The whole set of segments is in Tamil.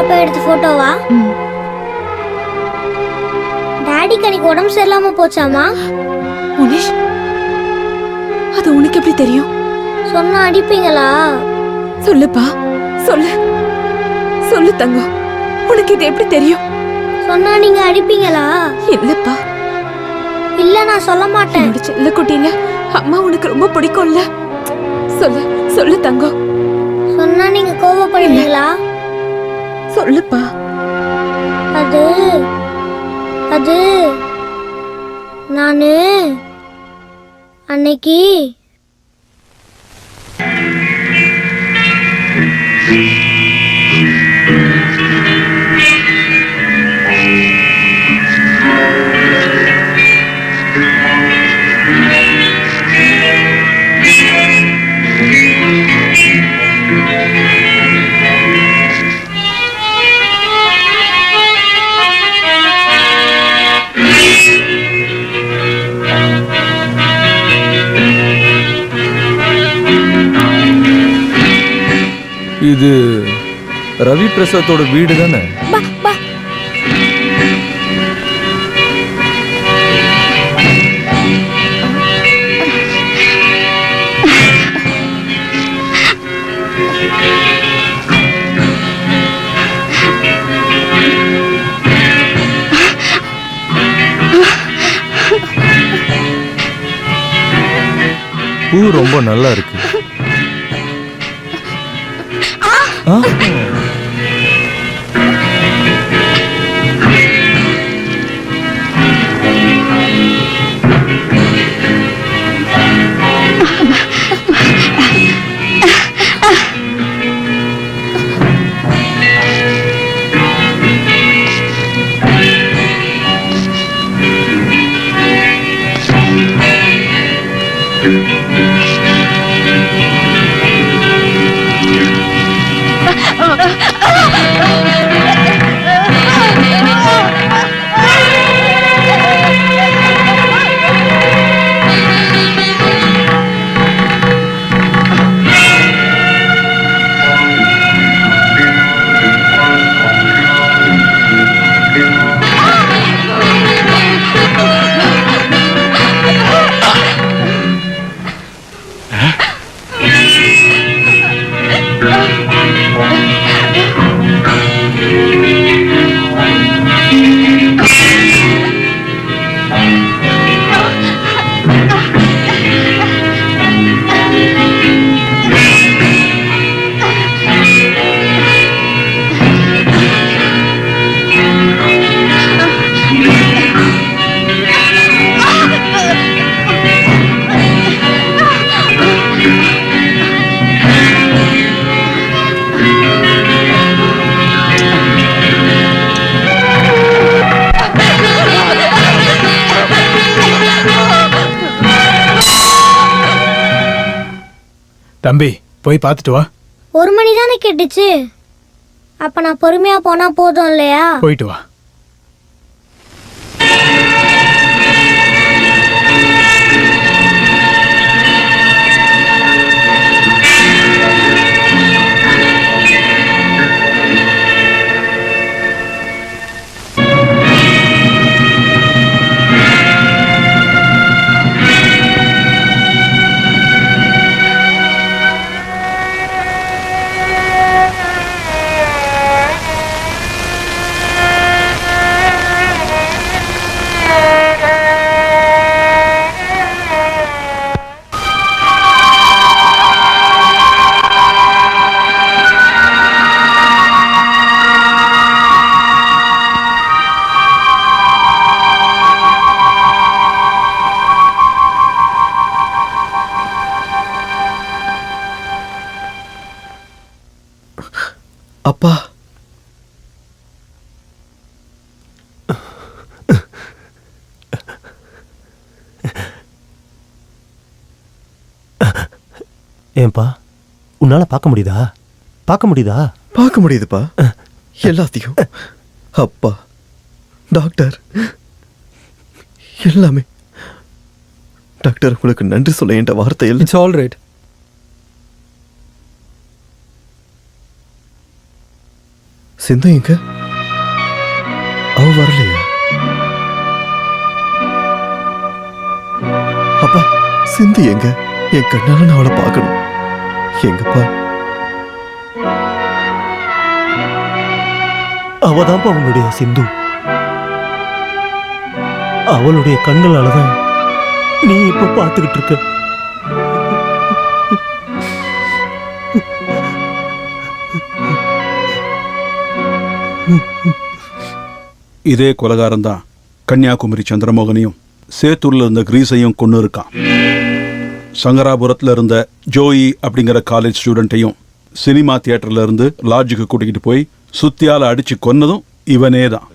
போறப்ப எடுத்த போட்டோவா? டாடிக்கு அன்னைக்கு உடம்பு சரியில்லாம போச்சாமா? முனிஷ், அது உனக்கு எப்படி தெரியும்? சொன்னா அடிப்பீங்களா? சொல்லுப்பா, சொல்லு சொல்லு தங்கம், உனக்கு இது எப்படி தெரியும்? சொன்னா நீங்க அடிப்பீங்களா? இல்லப்பா, இல்ல நான் சொல்ல மாட்டேன். என்னோட செல்ல குட்டியில அம்மா உனக்கு ரொம்ப பிடிக்கும்ல. சொல்லு சொல்லு தங்கம். சொன்னா நீங்க கோவப்படுவீங்களா? சொல்லுப்பா. அது அது நானு அன்னைக்கு இது ரவி பிரசாத்தோட வீடு தானே? பூ ரொம்ப நல்லா இருக்கு. தம்பி, போய் பார்த்துட்டு வா. 1 மணி தானே கேட்டுச்சு. அப்ப நான் பொறுமையா போனா போதும் இல்லையா? போயிட்டு வா. அப்பா, ஏன்பா, உன்னால பார்க்க முடியுதா? பார்க்க முடியுதா? பார்க்க முடியுதுப்பா, எல்லாத்தையும். அப்பா, டாக்டர், எல்லாமே. டாக்டர், உங்களுக்கு நன்றி சொல்ல என்ற வார்த்தை இல்லை. It's all right. சிந்து எங்க? அவ வரலையா? அப்பா, சிந்து எங்க? என் கண்ணால நான் அவளை பார்க்கணும். எங்கப்பா? அவதான்ப்பா உன்னுடைய சிந்து. அவளுடைய கண்களாலதான் நீ இப்ப பார்த்துக்கிட்டு இருக்க. இதே கொலகாரம் தான் கன்னியாகுமரி சந்திரமோகனையும் சேத்தூர்ல இருந்த கிரீஸையும் கொண்டு இருக்கான். சங்கராபுரத்துல இருந்த ஜோயி அப்படிங்கிற காலேஜ் ஸ்டூடெண்ட்டையும் சினிமா தியேட்டர்ல இருந்து லாட்ஜுக்கு கூட்டிக்கிட்டு போய் சுத்தியால அடிச்சு கொன்னதும் இவனே தான்.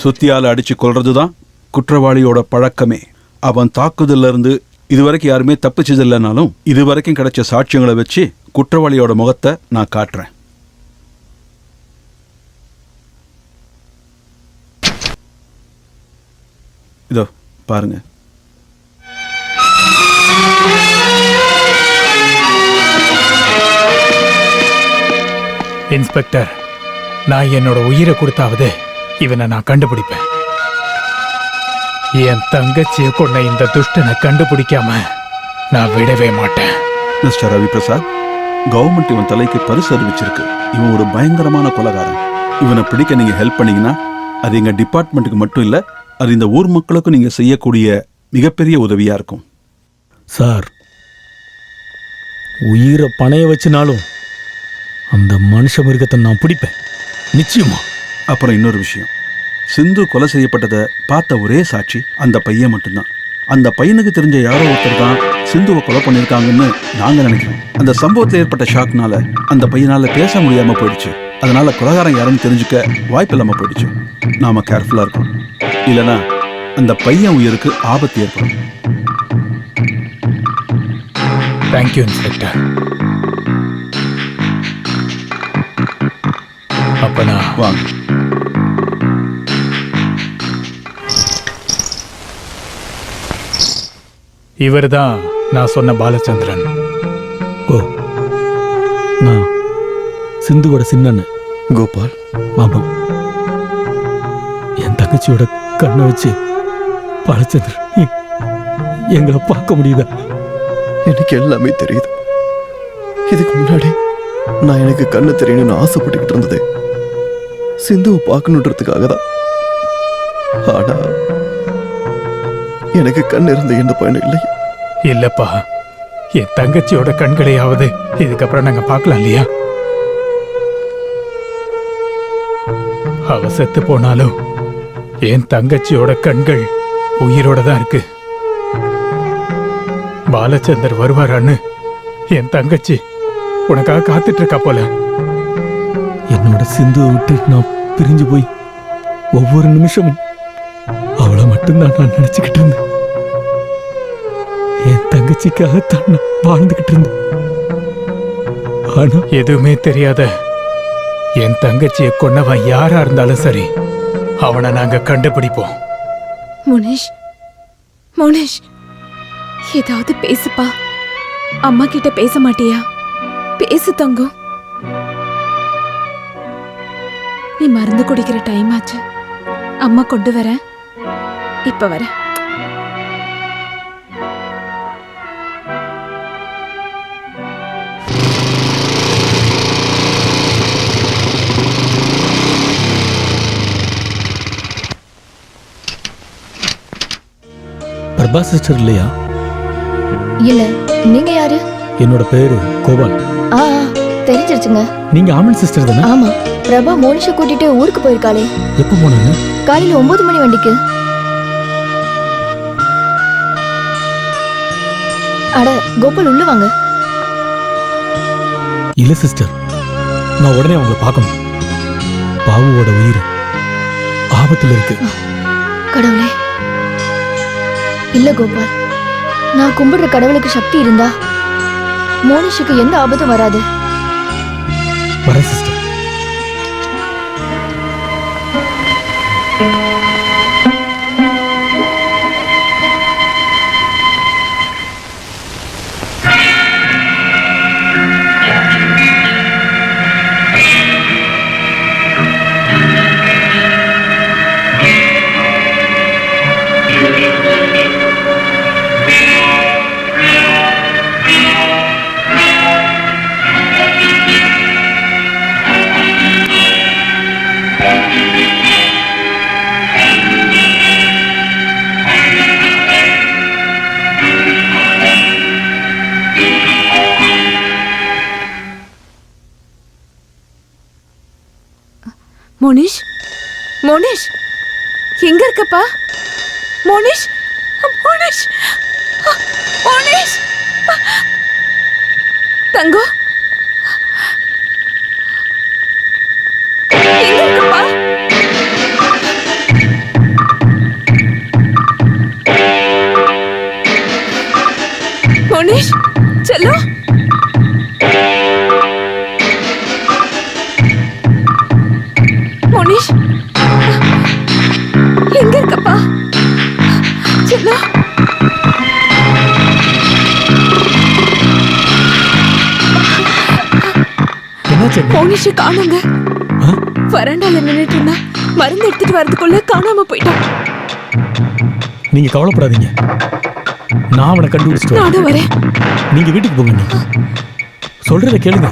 சுத்தியால அடிச்சு கொல்றதுதான் குற்றவாளியோட பழக்கமே. அவன் தாக்குதல்ல இருந்து இதுவரைக்கும் யாருமே தப்பிச்சதில்லைனாலும் இதுவரைக்கும் கிடைச்ச சாட்சியங்களை வச்சு குற்றவாளியோட முகத்தை நான் காட்டுறேன். இதோ பாருங்க. இன்ஸ்பெக்டர், நான் என்னோட உயிரை கொடுத்தாவது இவனை நான் கண்டுபிடிப்பேன். என் தங்கச்சியை கொண்ட இந்த துஷ்டனை கண்டுபிடிக்காம நான் விடவே மாட்டேன். மிஸ்டர் ரவி பிரசாத், கவர்மெண்ட் இவன் தலைக்கு பரிசு அறிவிச்சிருக்கு. இவன் ஒரு பயங்கரமான கொலைகாரன். இவனை பிடிக்க நீங்க ஹெல்ப் பண்ணீங்கன்னா அது எங்க டிபார்ட்மெண்ட்டுக்கு மட்டும் இல்ல, அது இந்த ஊர் மக்களுக்கும் நீங்க செய்யக்கூடிய மிகப்பெரிய உதவியா இருக்கும். சார், உயிரை பணைய வச்சுனாலும் அந்த மனுஷ மிருகத்தை நான் பிடிப்பேன், நிச்சயமா. அப்புறம் இன்னொரு விஷயம், சிந்து கொலை செய்யப்பட்டதை பார்த்த ஒரே சாட்சி அந்த பையன் மட்டும்தான். அந்த பையனுக்கு தெரிஞ்ச யாரோ ஒருத்தர் தான் சிந்துவை கொலை பண்ணியிருக்காங்கன்னு நாங்க நினைக்கிறோம். அந்த சம்பவத்தில் ஏற்பட்ட ஷாக்னால அந்த பையனால பேச முடியாம போயிடுச்சு. அதனால கொலைகாரன் யாருன்னு தெரிஞ்சுக்க வாய்ப்பு இல்லாம போயிடுச்சு. நாம கேர்ஃபுல்லா இருக்கணும், இல்லைன்னா அந்த பையன் உயிருக்கு ஆபத்து ஏற்படும். Thank you inspector. அப்ப நான் வாங்க. இவர்தான் நான் சொன்ன பாலச்சந்திரன். ஓ, நான் சிந்துவோட சின்னண்ணன் கோபால். ஆமா, என் தங்கச்சியோட கண்ணை வச்சு பாலச்சந்திரன் எங்களை பார்க்க முடியுதா? எனக்கு எல்லாமே தெரியுது. இதுக்கு முன்னாடி நான் எனக்கு கண்ணு தெரியணும்னு ஆசைப்பட்டுக்கிட்டு இருந்தது சிந்துவை பார்க்கணுன்றதுக்காக தான். ஆனா எனக்கு கண் இருந்த எந்த பயனும் இல்லை. இல்லப்பா, என் தங்கச்சியோட கண்களையாவது இதுக்கப்புறம் நாங்க பார்க்கலாம் இல்லையா? அவ செத்து போனாலும் என் தங்கச்சியோட கண்கள் உயிரோட தான் இருக்கு. பாலச்சந்தர் வருவாரான்னு என் தங்கச்சி உனக்காக காத்துட்டு இருக்கா போல. என்னோட சிந்துவை விட்டு நான் பிரிஞ்சு போய் ஒவ்வொரு நிமிஷமும் அவளை மட்டும்தான் நான் நினைச்சுக்கிட்டு இருந்தேன். என் தங்கச்சிக்காகத்தான் நான் வாழ்ந்துகிட்டு இருந்தேன். ஆனா எதுவுமே தெரியாத என் தங்கச்சியை கொன்னவன் யாரா இருந்தாலும் சரி, அவனை நாங்க கண்டுபிடிப்போம். முனேஷ், முனேஷ், ஏதாவது பேசுப்பா. அம்மா கிட்ட பேச மாட்டியா? பேசு தங்கம். நீ மருந்து குடிக்கிற டைம் ஆச்சு. அம்மா கொண்டு வரேன். இப்ப வரேன். பிரபா சிஸ்டர் இல்லையா? இல்ல, நீங்க யாரு? என்னோட பேரு கோபால். ஆ, தெரிஞ்சிருச்சுங்க. நீங்க ஆமன் சிஸ்டர் தானே? ஆமா, பிரபா மோனிஷை கூட்டிட்டு ஊருக்கு போயிருக்காளே. எப்போ போனாங்க? காலையில 9 மணி வண்டிக்கு. அட கோபால், உள்ள வாங்க. இல்ல சிஸ்டர், நான் உடனே அவங்கள பார்க்கணும். பாவுவோட உயிர் ஆபத்துல இருக்கு. கடவுளே. இல்ல கோபால், நான் கும்பிடுற கடவுளுக்கு சக்தி இருந்தா மோனிஷுக்கு எந்த ஆபத்தும் வராது. வரேன் சிஸ்டர். மோனிஷ் மோனிஷ் எங்க இருக்கப்பா? மோனிஷ் மோனிஷ் மோனிஷ் தங்கம் எங்க இருக்கப்பா? மோனிஷ் செல்லம் மோனிஷ் எங்க இருக்கப்பா? செல்லம் என்னாச்சு மோனிஷை காணுங்க. வராண்டால நின்னுட்டு இருந்தா மருந்து எடுத்துட்டு வரதுக்குள்ள காணாம போயிட்டான். நீங்க கவலைப்படாதீங்க, நான் அவனை கண்டுபிடிச்சிட்டு வரேன். நானும் வரேன். நீங்க வீட்டுக்கு போங்க, நீ சொல்றத கேளுங்க.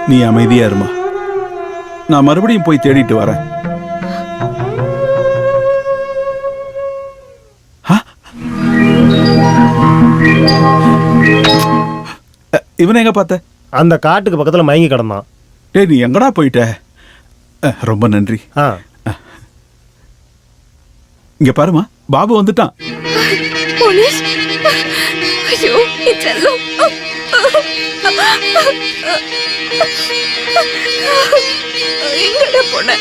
நீ அமைதியா இருமா, நான் மறுபடியும் போய் தேடிட்டு வரேன். இவனை எங்க பார்த்த? அந்த காட்டுக்கு பக்கத்துல மயங்கி கிடந்தான். டேய், நீ எங்கடா போயிட்ட? ரொம்ப நன்றி. இங்க பாருமா, பாபு வந்துட்டான். மோனிஷ் ஐயோ என் செல்லம் எங்கடா போன?